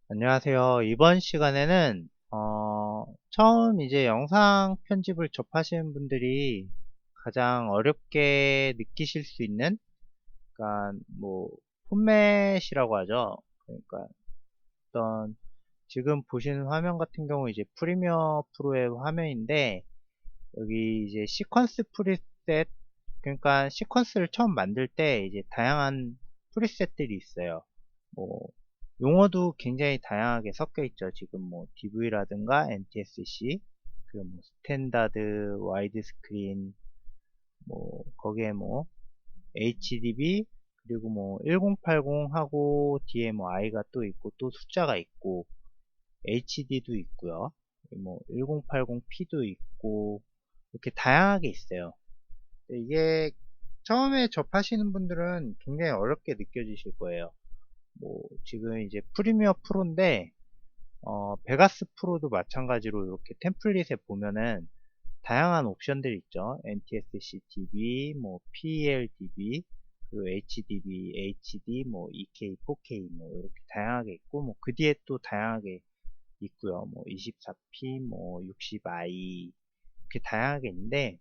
안녕하세요. 이번 시간에는 처음 이제 영상 편집을 접하시는 분들이 가장 어렵게 느끼실 수 있는, 그러니까 뭐 포맷이라고 하죠. 그러니까 어떤 지금 보시는 화면 같은 경우 이제 프리미어 프로의 화면인데, 여기 이제 시퀀스 프리셋, 그러니까 시퀀스를 처음 만들 때 이제 다양한 프리셋들이 있어요. 뭐 용어도 굉장히 다양하게 섞여 있죠. 지금 뭐 DV라든가 NTSC, 그리고 뭐 스탠다드, 와이드 스크린, 뭐 거기에 뭐 HDB, 그리고 뭐 1080하고 뒤에 뭐 I가 또 있고 또 숫자가 있고 HD도 있고요. 뭐 1080p도 있고 이렇게 다양하게 있어요. 이게 처음에 접하시는 분들은 굉장히 어렵게 느껴지실 거예요. 뭐 지금 이제 프리미어 프로인데 베가스 프로도 마찬가지로 이렇게 템플릿에 보면은 다양한 옵션들이 있죠. NTSC DB, 뭐 PLDB, 그리고 HDB, HD, 뭐 EK, 4K 뭐 이렇게 다양하게 있고, 뭐 그 뒤에 또 다양하게 있고요. 뭐 24p, 뭐 60i 이렇게 다양하게 있는데,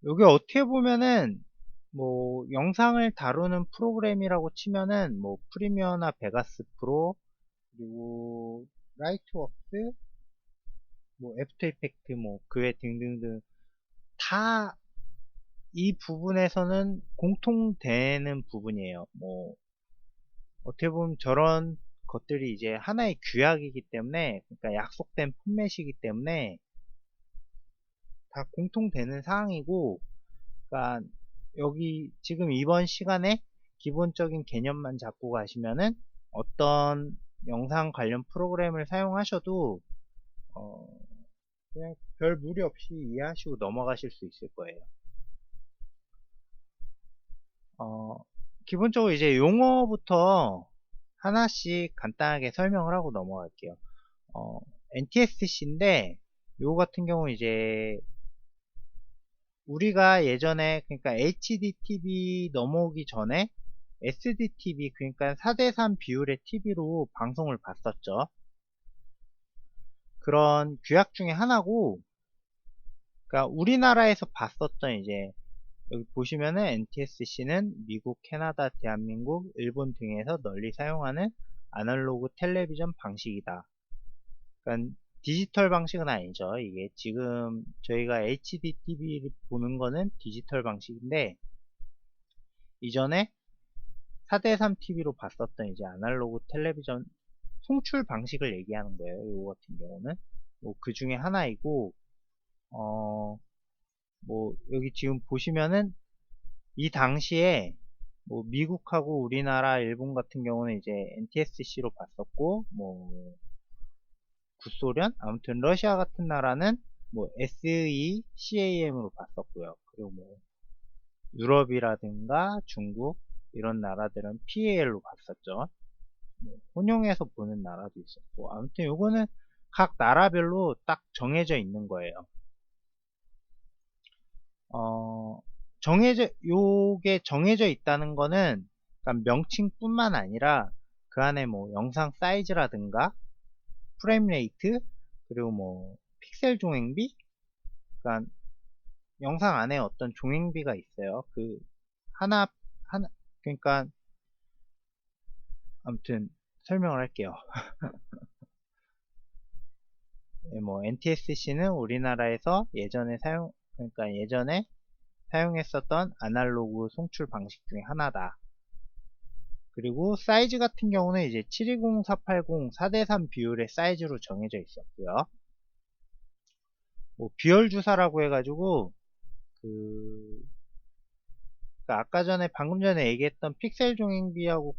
여기 어떻게 보면은 뭐 영상을 다루는 프로그램이라고 치면은 뭐 프리미어나 베가스 프로, 그리고 라이트웍스, 뭐 애프터 이펙트, 뭐 그 외 등등등 다 이 부분에서는 공통되는 부분이에요. 뭐 어떻게 보면 저런 것들이 이제 하나의 규약이기 때문에, 그러니까 약속된 포맷이기 때문에 다 공통되는 사항이고, 그러니까 여기 지금 이번 시간에 기본적인 개념만 잡고 가시면은 어떤 영상 관련 프로그램을 사용하셔도 어, 그냥 별 무리 없이 이해하시고 넘어가실 수 있을 거예요. 어, 기본적으로 이제 용어부터 하나씩 간단하게 설명을 하고 넘어갈게요. NTSC인데 요거 같은 경우 이제 우리가 예전에, 그러니까 HDTV 넘어오기 전에 SDTV, 그러니까 4:3 비율의 TV로 방송을 봤었죠. 그런 규약 중에 하나고, 그러니까 우리나라에서 봤었던 이제 여기 보시면은 NTSC는 미국, 캐나다, 대한민국, 일본 등에서 널리 사용하는 아날로그 텔레비전 방식이다. 그러니까 디지털 방식은 아니죠. 이게 지금 저희가 HD TV를 보는 거는 디지털 방식인데, 이전에 4:3 TV로 봤었던 이제 아날로그 텔레비전 송출 방식을 얘기하는 거예요. 이거 같은 경우는 뭐 그 중에 하나이고, 어, 뭐 여기 지금 보시면은 이 당시에 뭐 미국하고 우리나라, 일본 같은 경우는 이제 NTSC로 봤었고, 뭐 구소련, 아무튼 러시아 같은 나라는 뭐 SECAM으로 봤었고요. 그리고 뭐 유럽이라든가 중국 이런 나라들은 PAL로 봤었죠. 뭐 혼용해서 보는 나라도 있었고, 아무튼 요거는 각 나라별로 딱 정해져 있는 거예요. 어, 요게 정해져 있다는 거는 그러니까 명칭뿐만 아니라 그 안에 뭐 영상 사이즈라든가 프레임 레이트, 그리고 뭐 픽셀 종횡비, 그러니까 영상 안에 어떤 종횡비가 있어요. 그 하나 하나, 그러니까 아무튼 설명을 할게요. 예, 뭐 NTSC는 우리나라에서 그러니까 예전에 사용했었던 아날로그 송출 방식 중에 하나다. 그리고 사이즈 같은 경우는 이제 720, 480, 4:3 비율의 사이즈로 정해져 있었고요. 뭐 비열 주사라고 해가지고 그 그러니까 아까 전에 방금 전에 얘기했던 픽셀 종횡비하고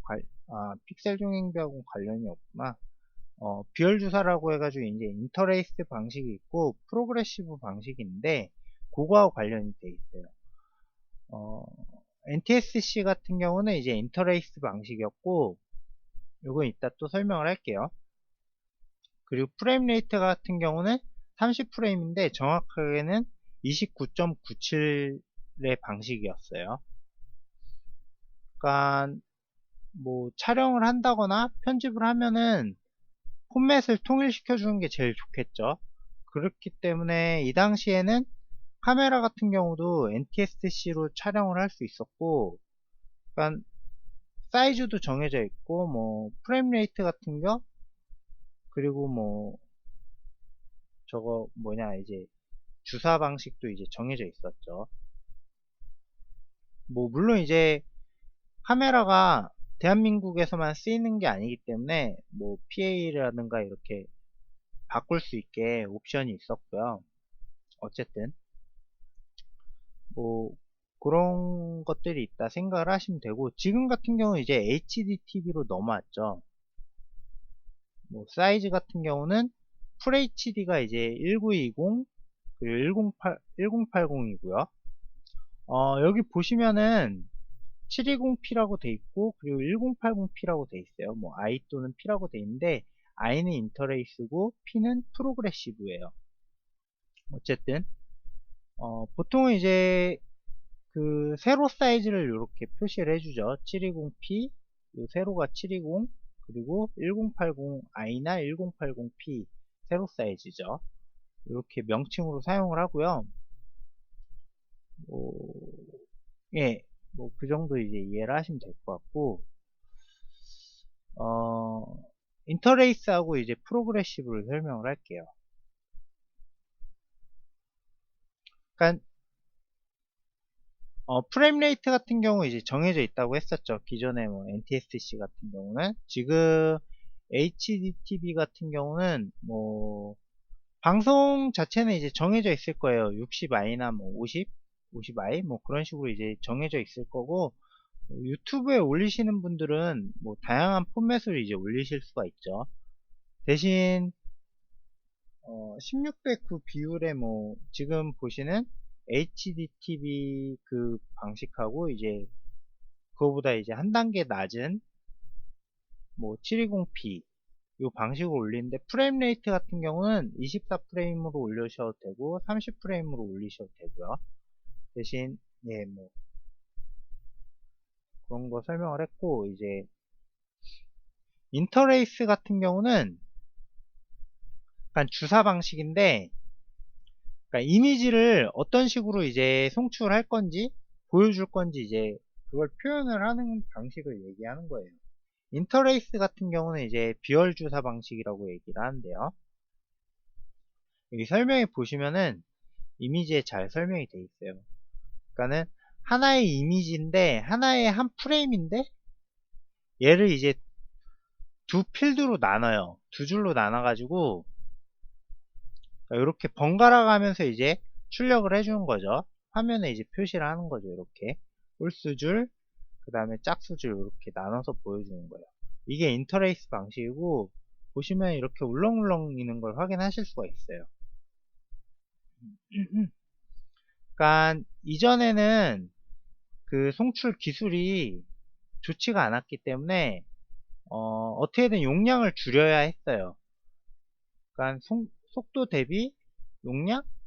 관련이 없구나. 비열 주사라고 해가지고 이제 인터레이스 방식이 있고 프로그레시브 방식인데 그거하고 관련이 돼 있어요. NTSC 같은 경우는 이제 인터레이스 방식이었고, 요건 이따 또 설명을 할게요. 그리고 프레임 레이트 같은 경우는 30프레임인데 정확하게는 29.97의 방식이었어요. 그러니까 뭐 촬영을 한다거나 편집을 하면은 포맷을 통일시켜 주는 게 제일 좋겠죠. 그렇기 때문에 이 당시에는 카메라 같은 경우도 NTSC로 촬영을 할 수 있었고, 그러니까 사이즈도 정해져 있고, 뭐 프레임 레이트 같은 거, 그리고 뭐 저거 뭐냐 이제 주사 방식도 이제 정해져 있었죠. 뭐 물론 이제 카메라가 대한민국에서만 쓰이는 게 아니기 때문에 뭐 PA라든가 이렇게 바꿀 수 있게 옵션이 있었고요. 어쨌든 뭐 그런 것들이 있다 생각을 하시면 되고, 지금 같은 경우 이제 HD TV로 넘어왔죠. 뭐 사이즈 같은 경우는 FHD가 이제 1920 그리고 1080이고요. 여기 보시면은 720p라고 돼 있고, 그리고 1080p라고 돼 있어요. 뭐 I 또는 P라고 돼 있는데, I는 인터레이스고 P는 프로그레시브예요. 어쨌든 보통은 이제 그 세로 사이즈를 이렇게 표시를 해주죠. 720p, 요 세로가 720, 그리고 1080i나 1080p 세로 사이즈죠. 이렇게 명칭으로 사용을 하고요. 뭐, 예, 뭐 그 정도 이제 이해를 하시면 될 것 같고, 어, 인터레이스하고 이제 프로그레시브를 설명을 할게요. 그러니까 프레임 레이트 같은 경우 이제 정해져 있다고 했었죠. 기존에 뭐 NTSC 같은 경우는. 지금 HDTV 같은 경우는 뭐 방송 자체는 이제 정해져 있을 거예요. 60i나 뭐 50, 50i 뭐 그런 식으로 이제 정해져 있을 거고, 유튜브에 올리시는 분들은 뭐 다양한 포맷을 이제 올리실 수가 있죠. 대신 16대 9 비율의 뭐 지금 보시는 HDTV 그 방식하고 이제 그거보다 이제 한 단계 낮은 뭐 720p 이 방식으로 올리는데, 프레임 레이트 같은 경우는 24프레임으로 올리셔도 되고 30프레임으로 올리셔도 되고요. 대신 예 뭐 그런 거 설명을 했고, 이제 인터레이스 같은 경우는 약간 주사 방식인데, 그러니까 이미지를 어떤 식으로 이제 송출할 건지 보여줄 건지 이제 그걸 표현을 하는 방식을 얘기하는 거예요. 인터레이스 같은 경우는 이제 비열 주사 방식이라고 얘기를 하는데요. 여기 설명에 보시면은 이미지에 잘 설명이 되어 있어요. 그러니까는 하나의 이미지인데, 하나의 한 프레임인데 얘를 이제 두 필드로 나눠요. 두 줄로 나눠 가지고 이렇게 번갈아 가면서 이제 출력을 해주는 거죠. 화면에 이제 표시를 하는 거죠. 이렇게 홀수줄, 그 다음에 짝수줄 이렇게 나눠서 보여주는 거예요. 이게 인터레이스 방식이고, 보시면 이렇게 울렁울렁 있는 걸 확인하실 수가 있어요. 그러니까 이전에는 그 송출 기술이 좋지가 않았기 때문에 어떻게든 용량을 줄여야 했어요. 그러니까 속도 대비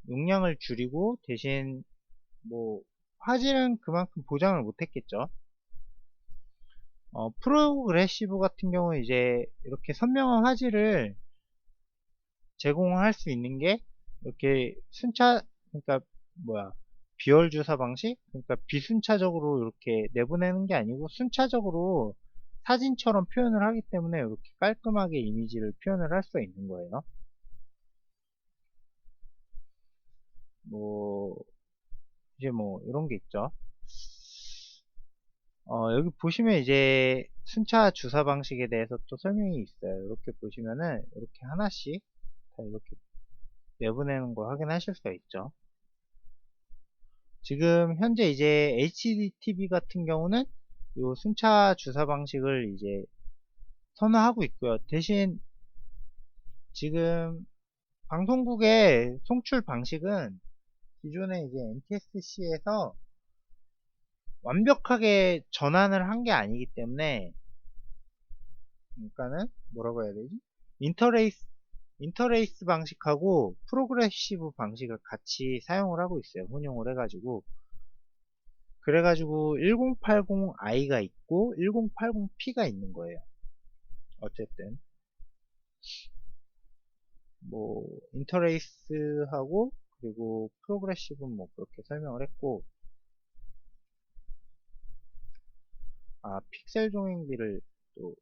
용량을 줄이고, 대신 뭐 화질은 그만큼 보장을 못했겠죠. 프로그레시브 같은 경우 이제 이렇게 선명한 화질을 제공할 수 있는 게 이렇게 그러니까 뭐야, 비열 주사 방식, 그러니까 비순차적으로 이렇게 내보내는 게 아니고 순차적으로 사진처럼 표현을 하기 때문에 이렇게 깔끔하게 이미지를 표현을 할 수가 있는 거예요. 뭐 이제 뭐 이런 게 있죠. 여기 보시면 이제 순차 주사 방식에 대해서 또 설명이 있어요. 이렇게 보시면은 이렇게 하나씩 다 이렇게 내보내는 걸 확인하실 수가 있죠. 지금 현재 이제 HDTV 같은 경우는 요 순차 주사 방식을 이제 선호하고 있고요. 대신 지금 방송국의 송출 방식은 기존에 이제 NTSC에서 완벽하게 전환을 한 게 아니기 때문에, 그러니까는 뭐라고 해야 되지? 인터레이스 방식하고 프로그레시브 방식을 같이 사용을 하고 있어요. 혼용을 해가지고. 그래가지고 1080i가 있고 1080p가 있는 거예요. 어쨌든 뭐 인터레이스하고 그리고 프로그레시브는 뭐 그렇게 설명을 했고, 픽셀 종횡비를 또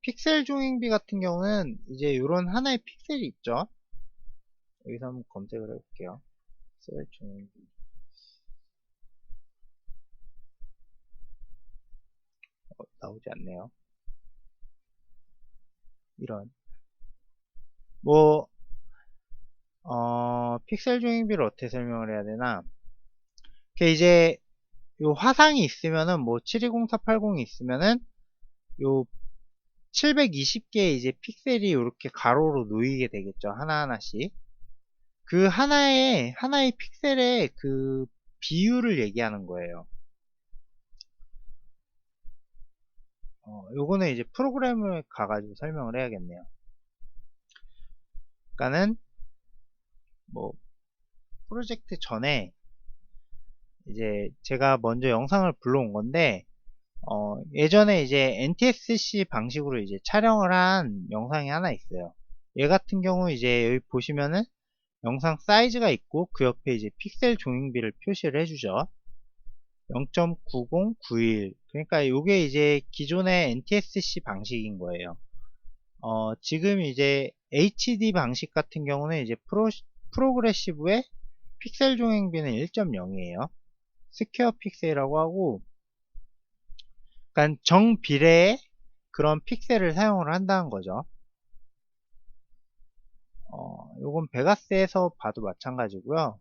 픽셀 종횡비 같은 경우는 이제 이런 하나의 픽셀이 있죠. 여기서 한번 검색을 해볼게요. 픽셀 종횡비. 나오지 않네요. 이런 뭐 픽셀 종횡비를 어떻게 설명을 해야 되나? 이제 요 화상이 있으면은 뭐 720480이 있으면은 요 720개의 이제 픽셀이 이렇게 가로로 놓이게 되겠죠. 하나하나씩. 그 하나의 픽셀의 그 비율을 얘기하는 거예요. 요거는 이제 프로그램을 가가지고 설명을 해야겠네요. 그러니까는 뭐 프로젝트 전에 이제 제가 먼저 영상을 불러온 건데, 예전에 이제 NTSC 방식으로 이제 촬영을 한 영상이 하나 있어요. 얘 같은 경우 이제 여기 보시면은 영상 사이즈가 있고 그 옆에 이제 픽셀 종횡비를 표시를 해주죠. 0.9091. 그러니까 요게 이제 기존의 NTSC 방식인 거예요. 지금 이제 HD 방식 같은 경우는 이제 프로그레시브의 픽셀 종횡비는 1.0이에요. 스퀘어 픽셀이라고 하고, 그러니까 정비례의 그런 픽셀을 사용을 한다는 거죠. 요건 베가스에서 봐도 마찬가지고요.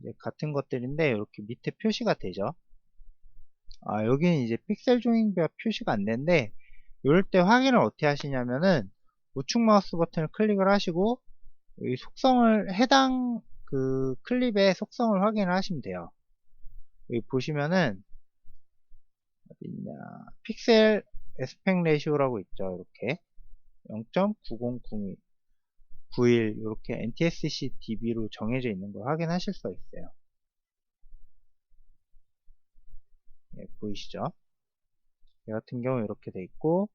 이제 같은 것들인데 이렇게 밑에 표시가 되죠. 여기는 이제 픽셀 종횡비가 표시가 안 되는데, 이럴 때 확인을 어떻게 하시냐면은 우측 마우스 버튼을 클릭을 하시고 이 속성을 해당 그 클립의 속성을 확인을 하시면 돼요. 여기 보시면은 어디있냐, 픽셀 에스펙 레이시오라고 있죠. 이렇게 0.9091 이렇게 NTSC DB로 정해져 있는 걸 확인하실 수 있어요. 예, 보이시죠? 얘 같은 경우 이렇게 돼 있고,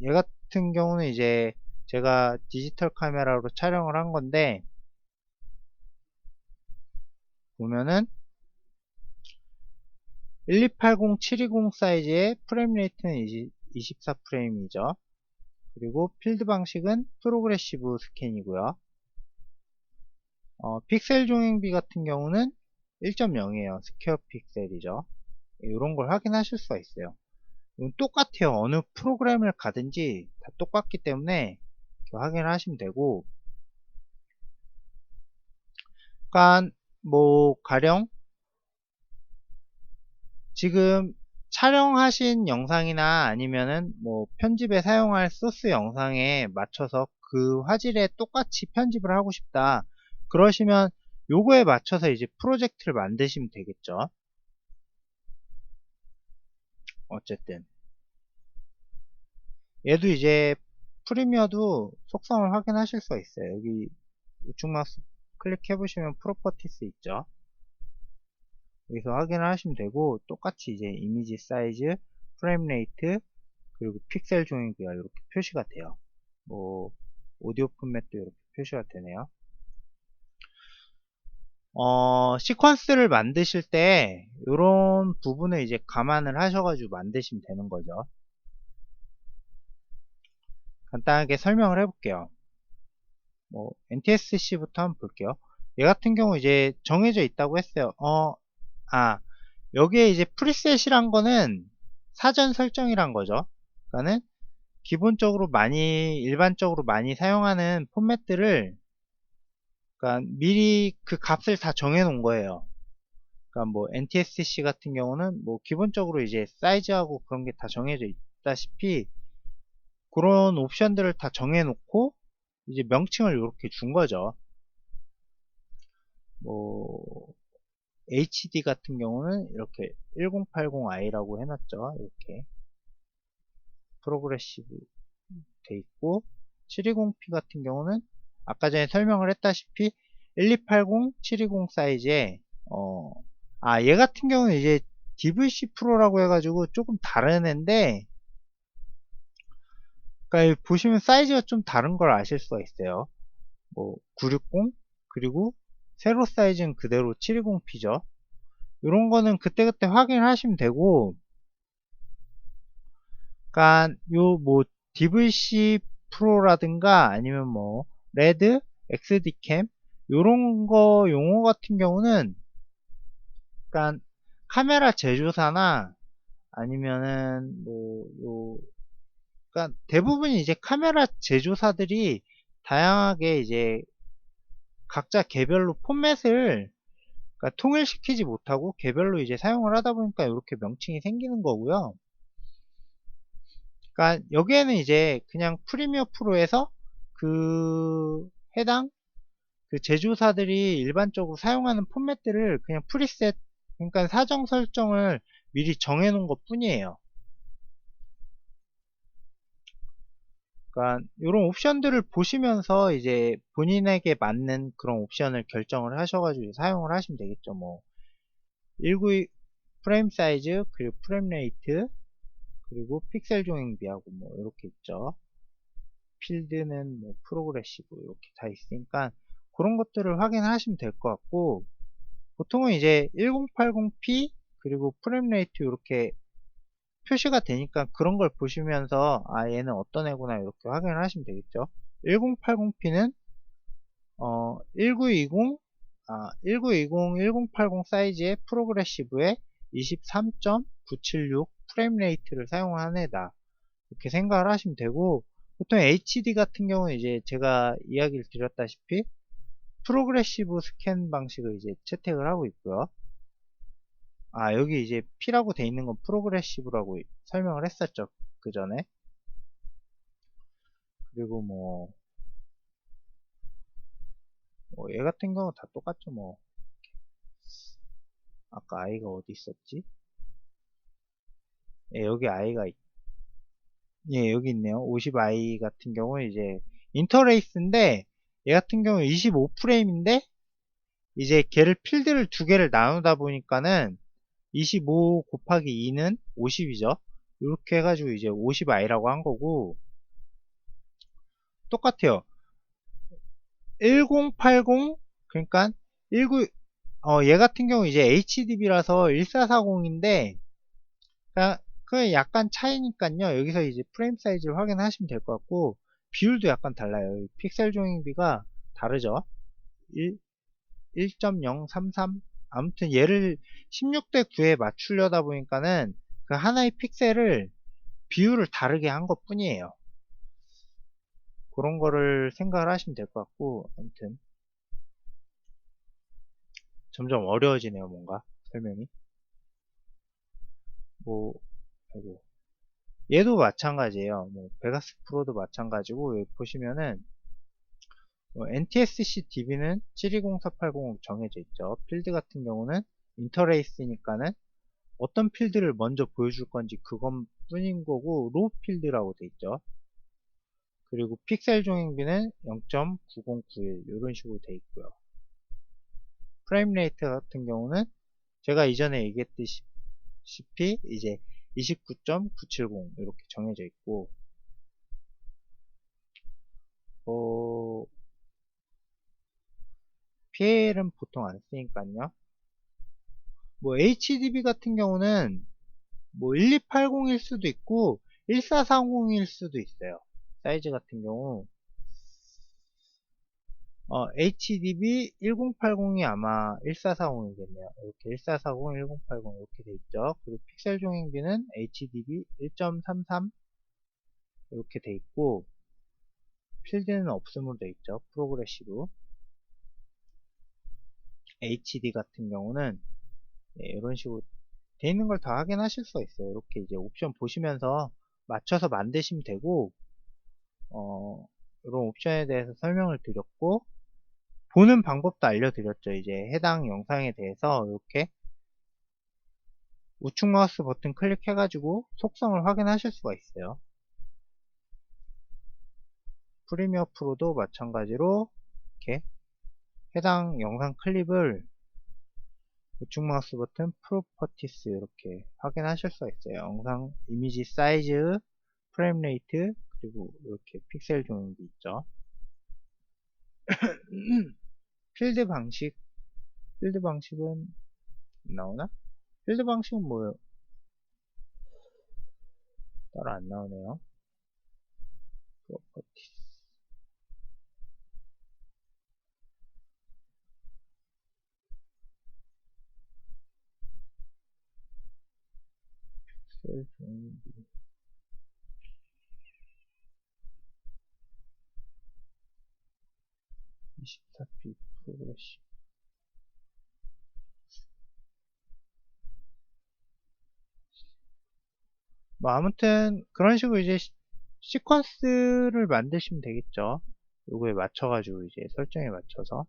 얘 같은 경우는 이제 제가 디지털 카메라로 촬영을 한 건데, 보면은 1280720 사이즈의 프레임 레이트는 24프레임이죠. 그리고 필드 방식은 프로그레시브 스캔이고요. 픽셀 종횡비 같은 경우는 1.0이에요. 스퀘어 픽셀이죠. 이런 걸 확인하실 수가 있어요. 이건 똑같아요. 어느 프로그램을 가든지 다 똑같기 때문에 확인을 하시면 되고, 그러니까 뭐 가령 지금 촬영하신 영상이나 아니면은 뭐 편집에 사용할 소스 영상에 맞춰서 그 화질에 똑같이 편집을 하고 싶다, 그러시면 요거에 맞춰서 이제 프로젝트를 만드시면 되겠죠. 어쨌든 얘도 이제 프리미어도 속성을 확인하실 수가 있어요. 여기 우측 마우스 클릭해 보시면 프로퍼티스 있죠. 여기서 확인을 하시면 되고, 똑같이 이제 이미지 사이즈, 프레임 레이트, 그리고 픽셀 종횡비가 이렇게 표시가 돼요. 뭐 오디오 포맷도 이렇게 표시가 되네요. 시퀀스를 만드실 때 이런 부분을 이제 감안을 하셔가지고 만드시면 되는 거죠. 간단하게 설명을 해볼게요. 뭐 NTSC부터 한번 볼게요. 얘 같은 경우 이제 정해져 있다고 했어요. 여기에 이제 프리셋이란 거는 사전 설정이란 거죠. 그러니까는 기본적으로 일반적으로 많이 사용하는 포맷들을, 그러니까 미리 그 값을 다 정해 놓은 거예요. 그러니까 뭐 NTSC 같은 경우는 뭐 기본적으로 이제 사이즈하고 그런 게 다 정해져 있다시피 그런 옵션들을 다 정해 놓고 이제 명칭을 이렇게 준 거죠. 뭐 HD 같은 경우는 이렇게 1080i라고 해놨죠. 이렇게 프로그레시브 돼 있고 720p 같은 경우는 아까 전에 설명을 했다시피 1280, 720 사이즈에 얘 같은 경우는 이제 DVC 프로라고 해가지고 조금 다른 애인데, 그러니까 보시면 사이즈가 좀 다른 걸 아실 수가 있어요. 뭐 960, 그리고 세로 사이즈는 그대로 720p죠. 이런 거는 그때그때 확인을 하시면 되고, 그러니까 요 뭐 DVC 프로라든가 아니면 뭐 레드, XD캠 요런 거 용어 같은 경우는, 그러니까 카메라 제조사나 아니면은 그러니까 대부분이 이제 카메라 제조사들이 다양하게 이제 각자 개별로 포맷을, 그러니까 통일시키지 못하고 개별로 이제 사용을 하다 보니까 이렇게 명칭이 생기는 거고요. 그러니까 여기에는 이제 그냥 프리미어 프로에서 그 해당 그 제조사들이 일반적으로 사용하는 포맷들을 그냥 프리셋, 그러니까 사정 설정을 미리 정해 놓은 것 뿐이에요. 그러니까 이런 옵션들을 보시면서 이제 본인에게 맞는 그런 옵션을 결정을 하셔가지고 사용을 하시면 되겠죠. 뭐 192 프레임 사이즈, 그리고 프레임 레이트, 그리고 픽셀 조행비하고 뭐 이렇게 있죠. 필드는 뭐 프로그레시브 이렇게 다 있으니까 그런 것들을 확인하시면 될 것 같고, 보통은 이제 1080p 그리고 프레임 레이트 이렇게 표시가 되니까 그런 걸 보시면서 얘는 어떤 애구나 이렇게 확인을 하시면 되겠죠. 1080p는 1920 1080 사이즈의 프로그레시브에 23.976 프레임 레이트를 사용한 애다 이렇게 생각을 하시면 되고, 보통 HD 같은 경우는 이제 제가 이야기를 드렸다시피 프로그레시브 스캔 방식을 이제 채택을 하고 있고요. 여기 이제 P라고 돼 있는 건 프로그레시브라고 설명을 했었죠, 그 전에. 그리고 얘 같은 경우 다 똑같죠. 뭐 아까 I가 어디 있었지? 예, 여기 I가 예, 여기 있네요. 50i 같은 경우는 이제 인터레이스인데, 얘 같은 경우 25프레임인데 이제 걔를 필드를 두 개를 나누다 보니까는 25 곱하기 2는 50이죠. 이렇게 해가지고 이제 50i라고 한 거고, 똑같아요. 1080, 그러니까 19, 얘 같은 경우 이제 HDB라서 1440인데, 그 약간 차이니까요. 여기서 이제 프레임 사이즈를 확인하시면 될 것 같고, 비율도 약간 달라요. 픽셀 조행비가 다르죠. 1.033, 아무튼 얘를 16대 9에 맞추려다 보니까는 그 하나의 픽셀을 비율을 다르게 한 것 뿐이에요. 그런 거를 생각을 하시면 될 것 같고, 아무튼 점점 어려워지네요, 뭔가 설명이. 뭐 아이고, 얘도 마찬가지예요. 뭐 베가스 프로도 마찬가지고, 여기 보시면은 NTSC DB는 720480으로 정해져 있죠. 필드 같은 경우는 인터레이스니까는 어떤 필드를 먼저 보여줄 건지 그것 뿐인 거고, 로우 필드라고 돼 있죠. 그리고 픽셀 종횡비는 0.9091 이런 식으로 돼 있고요. 프레임 레이트 같은 경우는 제가 이전에 얘기했듯이 이제 29.970 이렇게 정해져 있고, PL은 보통 안 쓰니까요. 뭐 HDB 같은 경우는 뭐 1280일 수도 있고 1440일 수도 있어요. 사이즈 같은 경우 HDB 1080이 아마 1440이겠네요. 이렇게 1440, 1080 이렇게 돼 있죠. 그리고 픽셀 종횡비는 HDB 1.33 이렇게 돼 있고, 필드는 없음으로 돼 있죠. 프로그레시브. HD 같은 경우는 이런 식으로 돼 있는 걸 다 확인하실 수가 있어요. 이렇게 이제 옵션 보시면서 맞춰서 만드시면 되고, 이런 옵션에 대해서 설명을 드렸고, 보는 방법도 알려드렸죠. 이제 해당 영상에 대해서 이렇게 우측 마우스 버튼 클릭해가지고 속성을 확인하실 수가 있어요. 프리미어 프로도 마찬가지로 이렇게 해당 영상 클립을 우측 마우스 버튼 프로퍼티스 이렇게 확인하실 수가 있어요. 영상 이미지 사이즈, 프레임 레이트, 그리고 이렇게 픽셀 조명도 있죠. 필드 방식은 나오나? 필드 방식은 뭐예요? 따로 안 나오네요. 프로퍼티스. 픽셀 조명 24p 프로그레시브. 뭐 아무튼 그런 식으로 이제 시퀀스를 만드시면 되겠죠. 요거에 맞춰가지고 이제 설정에 맞춰서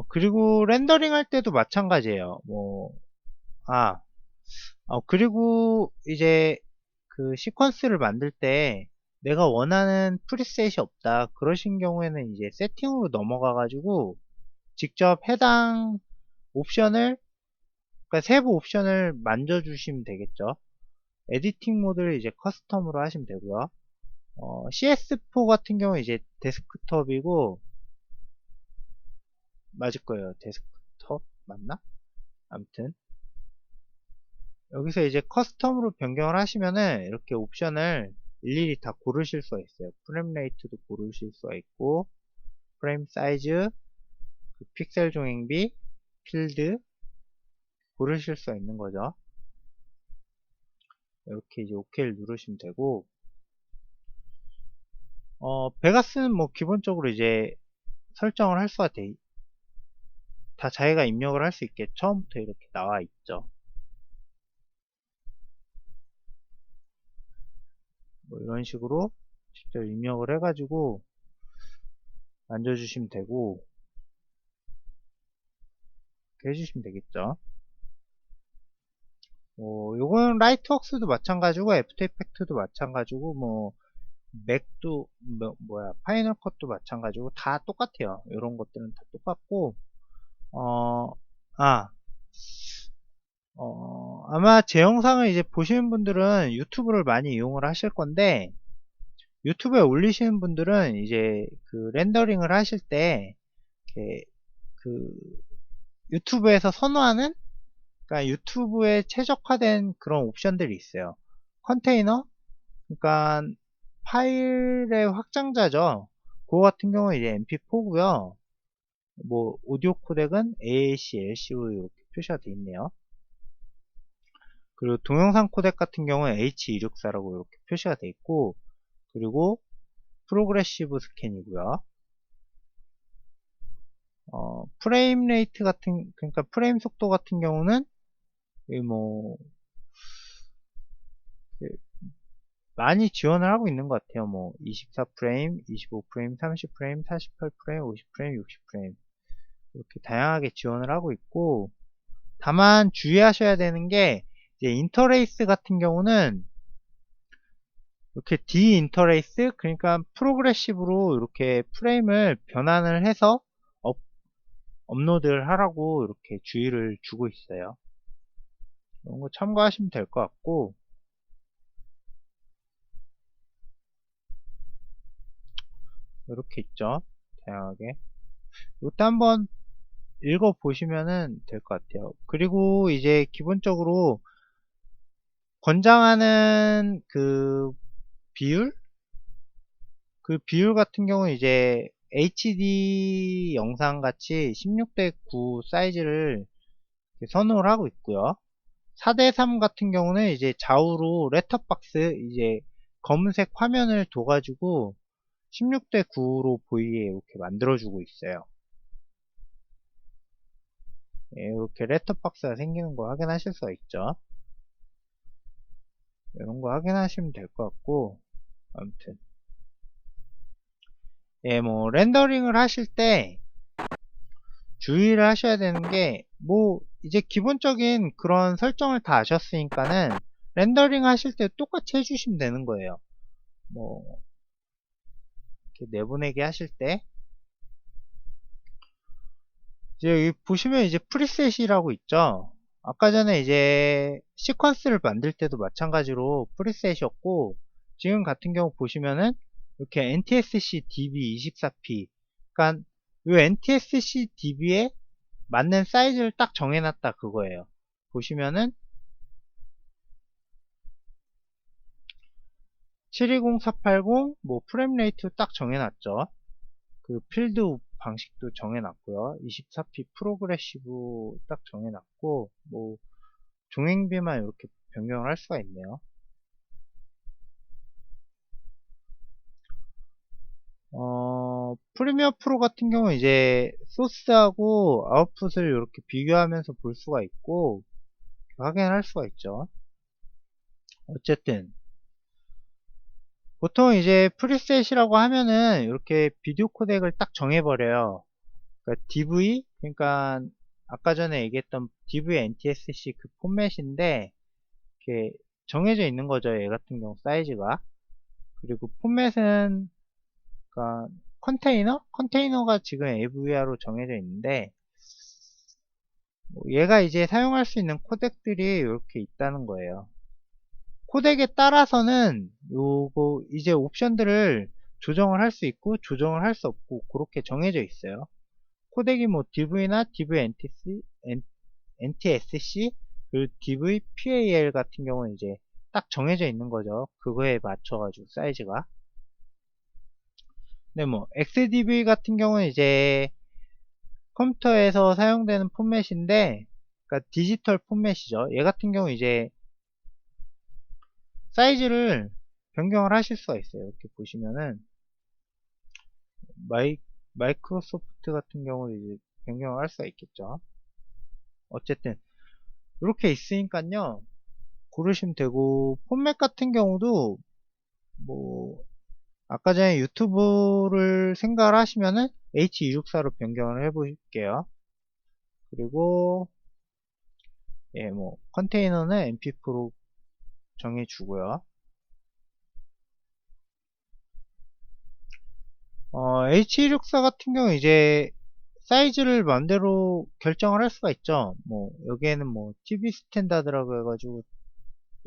그리고 렌더링 할 때도 마찬가지예요. 그리고 이제 그 시퀀스를 만들 때 내가 원하는 프리셋이 없다 그러신 경우에는 이제 세팅으로 넘어가 가지고 직접 해당 옵션을, 그러니까 세부 옵션을 만져 주시면 되겠죠. 에디팅 모드를 이제 커스텀으로 하시면 되고요. CS4 같은 경우 이제 데스크톱이고, 맞을 거예요. 데스크톱 맞나? 아무튼 여기서 이제 커스텀으로 변경을 하시면은 이렇게 옵션을 일일이 다 고르실 수가 있어요. 프레임 레이트도 고르실 수가 있고, 프레임 사이즈, 픽셀 종횡비, 필드 고르실 수가 있는 거죠. 이렇게 이제 OK를 누르시면 되고, 베가스는 뭐 기본적으로 이제 설정을 할 수가 다 자기가 입력을 할 수 있게 처음부터 이렇게 나와 있죠. 뭐 이런 식으로 직접 입력을 해가지고 만져주시면 되고, 이렇게 해주시면 되겠죠. 요건 라이트웍스도 마찬가지고, 애프터 이펙트도 마찬가지고, 맥도, 파이널 컷도 마찬가지고, 다 똑같아요. 이런 것들은 다 똑같고, 어, 아, 아마 제 영상을 이제 보시는 분들은 유튜브를 많이 이용을 하실 건데, 유튜브에 올리시는 분들은 이제 그 렌더링을 하실 때, 이렇게 그 유튜브에서 선호하는, 그러니까 유튜브에 최적화된 그런 옵션들이 있어요. 컨테이너, 그러니까 파일의 확장자죠. 그거 같은 경우는 이제 mp4고요. 오디오 코덱은 AAC, LC로 이렇게 표시가 되어 있네요. 그리고 동영상 코덱 같은 경우는 H264라고 이렇게 표시가 되어 있고, 그리고 프로그레시브 스캔이고요. 프레임 레이트 그러니까 프레임 속도 같은 경우는 많이 지원을 하고 있는 것 같아요. 24프레임, 25프레임, 30프레임, 48프레임, 50프레임, 60프레임 이렇게 다양하게 지원을 하고 있고, 다만 주의하셔야 되는 게 이제 인터레이스 같은 경우는 이렇게 디인터레이스, 그러니까 프로그레시브로 이렇게 프레임을 변환을 해서 업로드를 하라고 이렇게 주의를 주고 있어요. 이런 거 참고하시면 될 것 같고, 이렇게 있죠. 다양하게. 이것도 한번 읽어보시면 될 것 같아요. 그리고 이제 기본적으로 권장하는 그 비율? 그 비율 같은 경우는 이제 HD 영상 같이 16:9 사이즈를 선호를 하고 있고요. 4:3 같은 경우는 이제 좌우로 렛터박스 이제 검은색 화면을 둬가지고 16:9로 보이게 이렇게 만들어주고 있어요. 이렇게 렛터박스가 생기는 거 확인하실 수가 있죠. 이런 거 확인하시면 될 것 같고, 아무튼 렌더링을 하실 때 주의를 하셔야 되는 게, 이제 기본적인 그런 설정을 다 아셨으니까는 렌더링 하실 때 똑같이 해주시면 되는 거예요. 뭐 이렇게 내보내기 하실 때 이제 여기 보시면 이제 프리셋이라고 있죠. 아까 전에 이제 시퀀스를 만들 때도 마찬가지로 프리셋이었고, 지금 같은 경우 보시면은 이렇게 NTSC DB24P, 그러니까 이 NTSC DB에 맞는 사이즈를 딱 정해놨다 그거예요. 보시면은 720480 뭐 프레임 레이트 딱 정해놨죠. 그리고 필드 방식도 정해놨고요. 24p 프로그레시브 딱 정해놨고, 뭐 종횡비만 이렇게 변경을 할 수가 있네요. 프리미어 프로 같은 경우는 이제 소스하고 아웃풋을 이렇게 비교하면서 볼 수가 있고 확인할 수가 있죠. 어쨌든 보통 이제 프리셋이라고 하면은 이렇게 비디오 코덱을 딱 정해버려요. 그러니까 DV, 그러니까 아까 전에 얘기했던 DV NTSC 그 포맷인데 이렇게 정해져 있는 거죠. 얘 같은 경우 사이즈가. 그리고 포맷은 그러니까 컨테이너가 지금 AVR로 정해져 있는데 뭐 얘가 이제 사용할 수 있는 코덱들이 이렇게 있다는 거예요. 코덱에 따라서는 요거 이제 옵션들을 조정을 할 수 있고 조정을 할 수 없고 그렇게 정해져 있어요. 코덱이 뭐 DV나 DVNTC, NTSC, 그리고 DVPAL 같은 경우는 이제 딱 정해져 있는 거죠. 그거에 맞춰가지고 사이즈가. 근데 뭐 XDV 같은 경우는 이제 컴퓨터에서 사용되는 포맷인데, 그러니까 디지털 포맷이죠. 얘 같은 경우 이제 사이즈를 변경을 하실 수가 있어요. 이렇게 보시면은 마이크로소프트 같은 경우는 이제 변경을 할 수가 있겠죠. 어쨌든 이렇게 있으니까요. 고르시면 되고, 포맷 같은 경우도 뭐 아까 전에 유튜브를 생각을 하시면은 H264로 변경을 해 볼게요. 그리고 예, 뭐 컨테이너는 MP4로 정해 주고요. H264 같은 경우 이제 사이즈를 마음대로 결정을 할 수가 있죠. 뭐 여기에는 뭐 TV 스탠다드라고 해가지고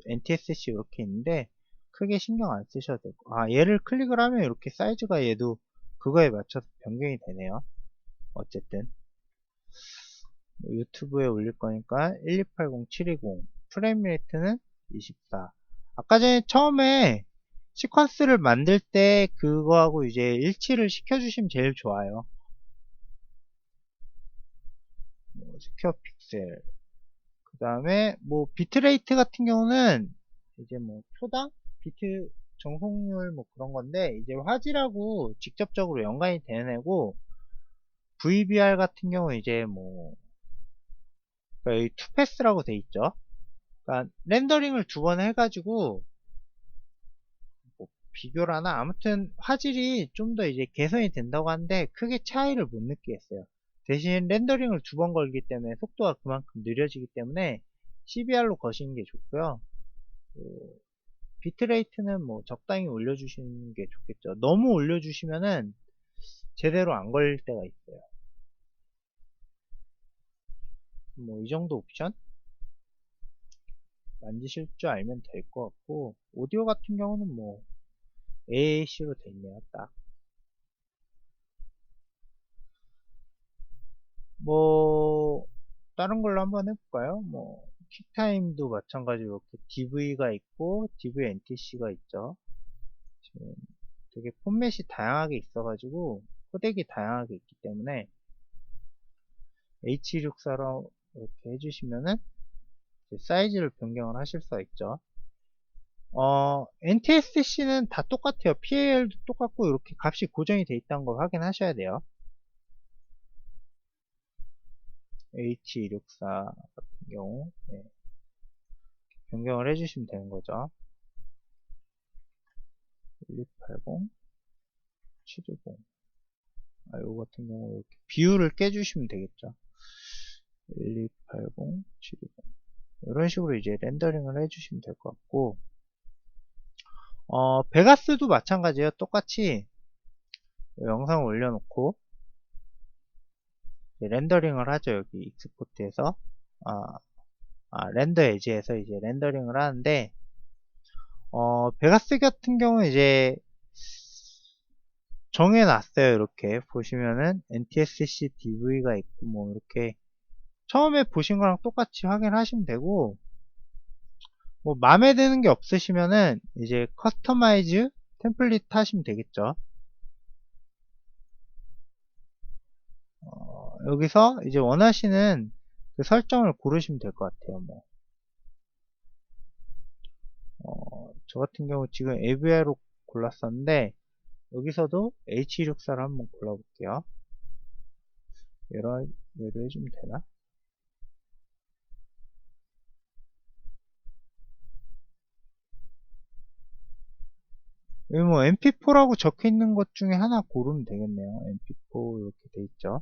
NTSC 이렇게 있는데 크게 신경 안 쓰셔도 되고, 얘를 클릭을 하면 이렇게 사이즈가 얘도 그거에 맞춰서 변경이 되네요. 어쨌든 뭐 유튜브에 올릴 거니까 1280720, 프레임 레이트는 24. 아까 전에 처음에 시퀀스를 만들 때 그거하고 이제 일치를 시켜주시면 제일 좋아요. 뭐 스퀘어 픽셀, 그 다음에 뭐 비트레이트 같은 경우는 이제 뭐 초당 비트 정속률 뭐 그런 건데 이제 화질하고 직접적으로 연관이 되는 애고, VBR 같은 경우 이제 뭐 그러니까 여기 투패스라고 돼 있죠. 그러니까 렌더링을 두 번 해가지고 뭐 비교를 하나, 아무튼 화질이 좀 더 이제 개선이 된다고 하는데 크게 차이를 못 느끼겠어요. 대신 렌더링을 두 번 걸기 때문에 속도가 그만큼 느려지기 때문에 CBR로 거시는 게 좋고요. 비트레이트는 뭐 적당히 올려주시는 게 좋겠죠. 너무 올려주시면은 제대로 안 걸릴 때가 있어요. 뭐 이 정도 옵션 만지실 줄 알면 될 것 같고, 오디오 같은 경우는 뭐 AAC로 돼 있네요. 딱 뭐 다른 걸로 한번 해볼까요? 뭐 퀵타임도 마찬가지로 이렇게 DV가 있고 DVNTC가 있죠. 지금 되게 폼맷이 다양하게 있어가지고 코덱이 다양하게 있기 때문에 H264로 이렇게 해주시면은 사이즈를 변경을 하실 수가 있죠. NTSC는 다 똑같아요. PAL도 똑같고 이렇게 값이 고정이 돼 있다는 걸 확인하셔야 돼요. H264 같은 경우 네, 변경을 해주시면 되는 거죠. 1280, 720. 요거 같은 경우 이렇게 비율을 깨주시면 되겠죠. 1280, 720. 이런 식으로 이제 렌더링을 해주시면 될 것 같고, 베가스도 마찬가지예요. 똑같이 영상을 올려놓고 렌더링을 하죠. 여기 익스포트에서 렌더 에지에서 이제 렌더링을 하는데 베가스 같은 경우는 이제 정해놨어요. 이렇게 보시면은 NTSC DV가 있고 뭐 이렇게 처음에 보신 거랑 똑같이 확인하시면 되고, 뭐 마음에 드는 게 없으시면은 이제 커스터마이즈 템플릿 하시면 되겠죠. 여기서 이제 원하시는 그 설정을 고르시면 될 것 같아요. 뭐 저 같은 경우 지금 AVI로 골랐었는데 여기서도 H264를 한번 골라볼게요. 얘로 해주면 되나? 여기 뭐 MP4라고 적혀 있는 것 중에 하나 고르면 되겠네요. MP4 이렇게 돼 있죠.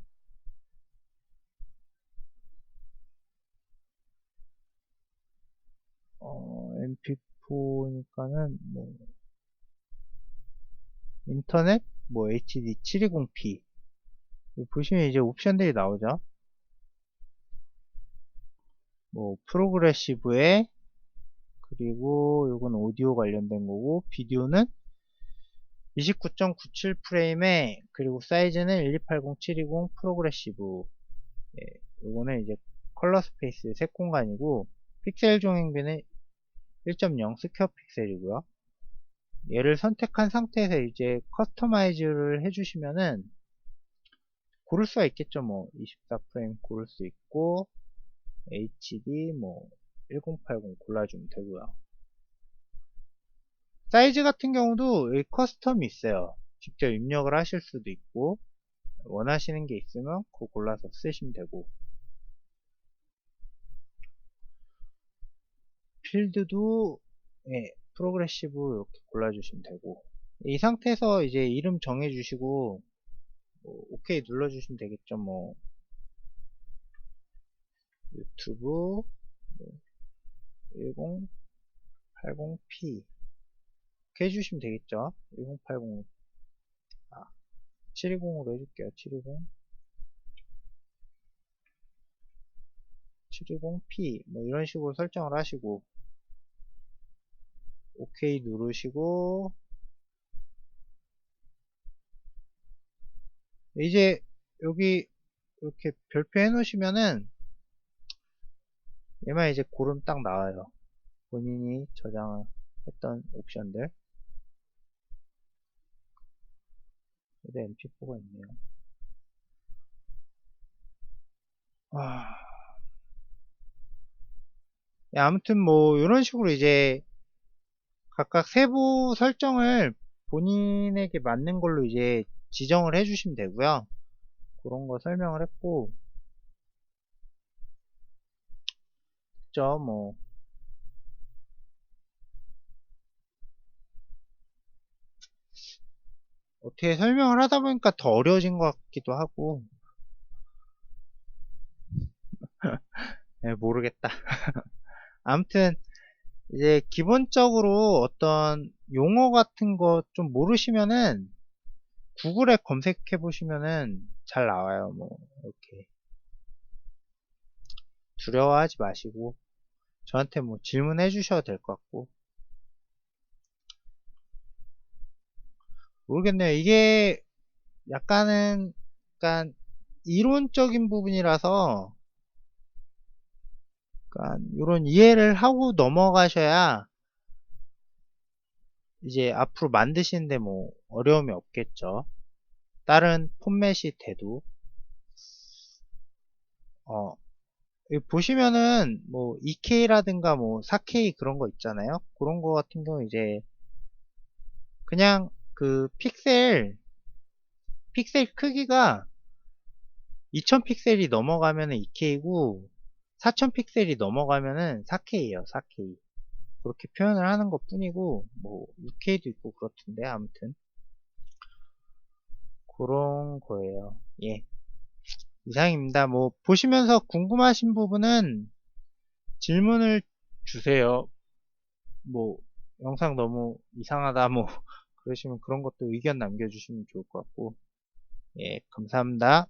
MP4니까는 뭐 인터넷 뭐 HD 720p 보시면 이제 옵션들이 나오죠. 뭐 프로그레시브에, 그리고 이건 오디오 관련된 거고, 비디오는 29.97 프레임에, 그리고 사이즈는 1280 720 프로그레시브. 요거는 이제 컬러 스페이스 색 공간이고, 픽셀 종횡비는 1.0 스퀘어 픽셀이고요. 얘를 선택한 상태에서 이제 커스터마이즈를 해주시면은 고를 수가 있겠죠. 뭐 24프레임 고를 수 있고, HD 뭐 1080 골라주면 되고요. 사이즈 같은 경우도 여기 커스텀이 있어요. 직접 입력을 하실 수도 있고, 원하시는 게 있으면 그거 골라서 쓰시면 되고, 필드도 프로그레시브 이렇게 골라주시면 되고, 이 상태에서 이제 이름 정해주시고 뭐, 오케이 눌러주시면 되겠죠. 뭐 유튜브 1080p 이렇게 해주시면 되겠죠. 1080 720으로 해줄게요. 720p 뭐 이런 식으로 설정을 하시고 오케이 누르시고, 이제 여기 이렇게 별표 해 놓으시면은 얘만 이제 고름 딱 나와요. 본인이 저장했던 옵션들. 근데 MP4가 있네요. 아무튼 뭐 이런 식으로 이제 각각 세부 설정을 본인에게 맞는 걸로 이제 지정을 해 주시면 되고요. 그런 거 설명을 했고, 그죠? 뭐 어떻게 설명을 하다 보니까 더 어려워진 것 같기도 하고, 모르겠다. 아무튼 이제 기본적으로 어떤 용어 같은 거 좀 모르시면은 구글에 검색해 보시면은 잘 나와요. 뭐 이렇게 두려워하지 마시고 저한테 뭐 질문해 주셔도 될 것 같고. 모르겠네요. 이게 약간 이론적인 부분이라서 이런 이해를 하고 넘어가셔야 이제 앞으로 만드시는데 뭐 어려움이 없겠죠. 다른 포맷이 돼도 여기 보시면은 뭐 2K라든가 뭐 4K 그런 거 있잖아요. 그런 거 같은 경우 이제 그냥 그 픽셀 크기가 2000 픽셀이 넘어가면은 2K고 4000 픽셀이 넘어가면은 4K예요. 4K. 그렇게 표현을 하는 것 뿐이고 뭐 6K도 있고 그렇던데 아무튼 그런 거예요. 예. 이상입니다. 뭐 보시면서 궁금하신 부분은 질문을 주세요. 뭐 영상 너무 이상하다 뭐 그러시면 그런 것도 의견 남겨주시면 좋을 것 같고. 예, 감사합니다.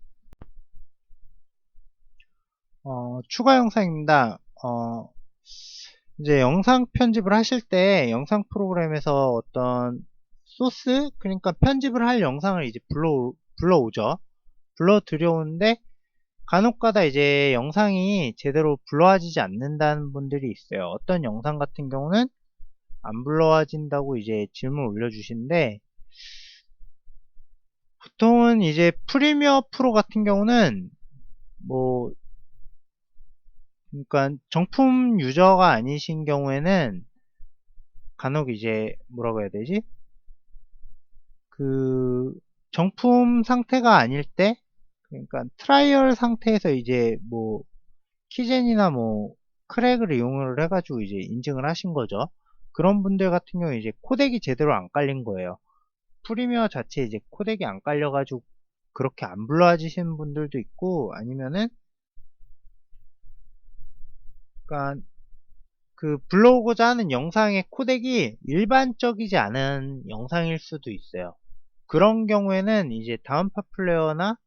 추가 영상입니다. 이제 영상 편집을 하실 때 영상 프로그램에서 어떤 소스, 그러니까 편집을 할 영상을 이제 불러오죠. 불러 들여오는데 간혹가다 이제 영상이 제대로 불러와지지 않는다는 분들이 있어요. 어떤 영상 같은 경우는 안 불러와진다고 이제 질문을 올려주시는데, 보통은 이제 프리미어 프로 같은 경우는 뭐 그러니까 정품 유저가 아니신 경우에는 간혹 이제 뭐라고 해야 되지? 그 정품 상태가 아닐 때, 그러니까 트라이얼 상태에서 이제 뭐 키젠이나 뭐 크랙을 이용을 해가지고 이제 인증을 하신 거죠. 그런 분들 같은 경우 이제 코덱이 제대로 안 깔린 거예요. 프리미어 자체에 이제 코덱이 안 깔려가지고 그렇게 안 불러지시는 분들도 있고, 아니면은 그러니까 그 불러오고자 하는 영상의 코덱이 일반적이지 않은 영상일 수도 있어요. 그런 경우에는 이제 다운파 플레이어나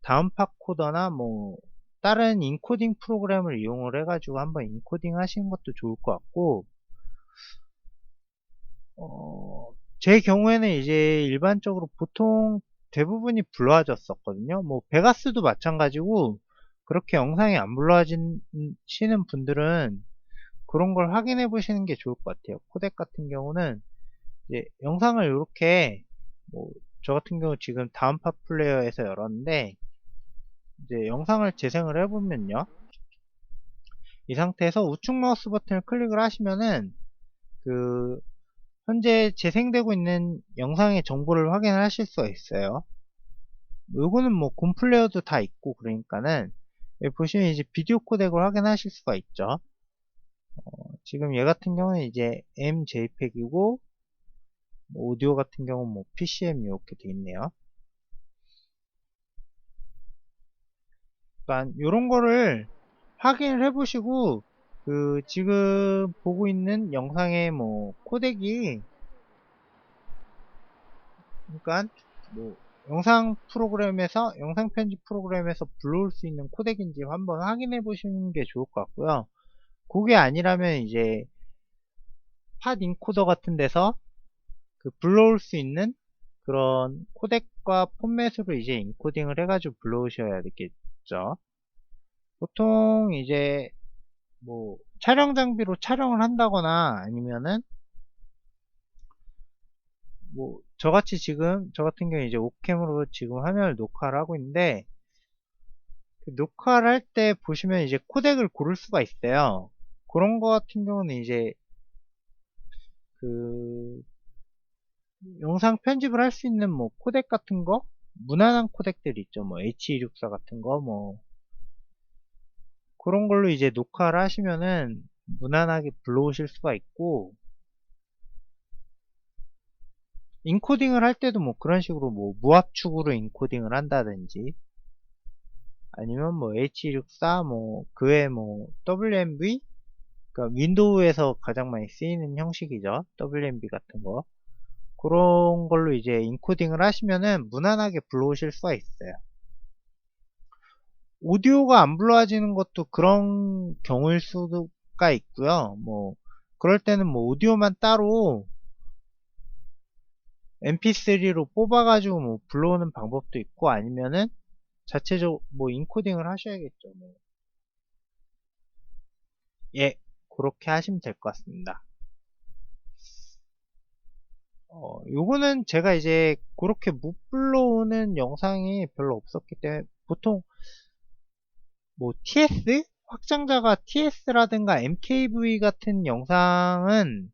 다운파 코더나 뭐 다른 인코딩 프로그램을 이용을 해가지고 한번 인코딩 하시는 것도 좋을 것 같고, 제 경우에는 이제 일반적으로 보통 대부분이 불러와졌었거든요. 뭐 베가스도 마찬가지고, 그렇게 영상이 안 불러와지는 분들은 그런 걸 확인해 보시는 게 좋을 것 같아요. 코덱 같은 경우는 이제 영상을 이렇게 뭐 저 같은 경우 지금 다운파 플레이어에서 열었는데, 이제 영상을 재생을 해보면요, 이 상태에서 우측 마우스 버튼을 클릭을 하시면은 그 현재 재생되고 있는 영상의 정보를 확인하실 수가 있어요. 요거는 뭐 곰플레어도 다 있고, 그러니까는 여기 보시면 이제 비디오 코덱을 확인하실 수가 있죠. 지금 얘 같은 경우는 이제 MJPEG이고, 오디오 같은 경우는 뭐 PCM 이렇게 돼 있네요. 그러니까 요런 거를 확인을 해보시고, 그 지금 보고 있는 영상의 뭐 코덱이, 그러니까 뭐 영상 편집 프로그램에서 불러올 수 있는 코덱인지 한번 확인해 보시는 게 좋을 것 같고요. 그게 아니라면 이제 팟 인코더 같은 데서 그 불러올 수 있는 그런 코덱과 포맷으로 이제 인코딩을 해가지고 불러오셔야 되겠죠. 보통 이제 뭐 촬영 장비로 촬영을 한다거나, 아니면은 뭐 저같이 지금 저 같은 경우 이제 옥캠으로 지금 화면을 녹화를 하고 있는데, 그 녹화를 할 때 보시면 이제 코덱을 고를 수가 있어요. 그런 거 같은 경우는 이제 그 영상 편집을 할 수 있는 뭐 코덱 같은 거, 무난한 코덱들 있죠. 뭐 H264 같은 거, 뭐 그런 걸로 이제 녹화를 하시면은 무난하게 불러오실 수가 있고, 인코딩을 할 때도 뭐 그런 식으로 뭐 무압축으로 인코딩을 한다든지, 아니면 뭐 H264 뭐 그외 뭐 WMV, 그러니까 윈도우에서 가장 많이 쓰이는 형식이죠. WMV 같은 거. 그런 걸로 이제 인코딩을 하시면은 무난하게 불러오실 수가 있어요. 오디오가 안 불러와지는 것도 그런 경우일 수가 있고요. 뭐 그럴 때는 뭐 오디오만 따로 mp3로 뽑아가지고 뭐 불러오는 방법도 있고, 아니면은 자체적으로 뭐 인코딩을 하셔야겠죠. 뭐. 예, 그렇게 하시면 될 것 같습니다. 요거는 제가 이제 그렇게 못 불러오는 영상이 별로 없었기 때문에, 보통 뭐 TS? 확장자가 TS라든가 MKV 같은 영상은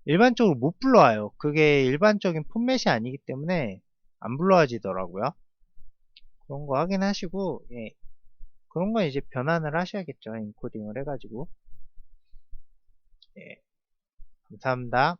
일반적으로 못 불러와요. 그게 일반적인 포맷이 아니기 때문에 안 불러와지더라고요. 그런 거 확인하시고, 예, 그런 거 이제 변환을 하셔야겠죠. 인코딩을 해가지고. 예, 감사합니다.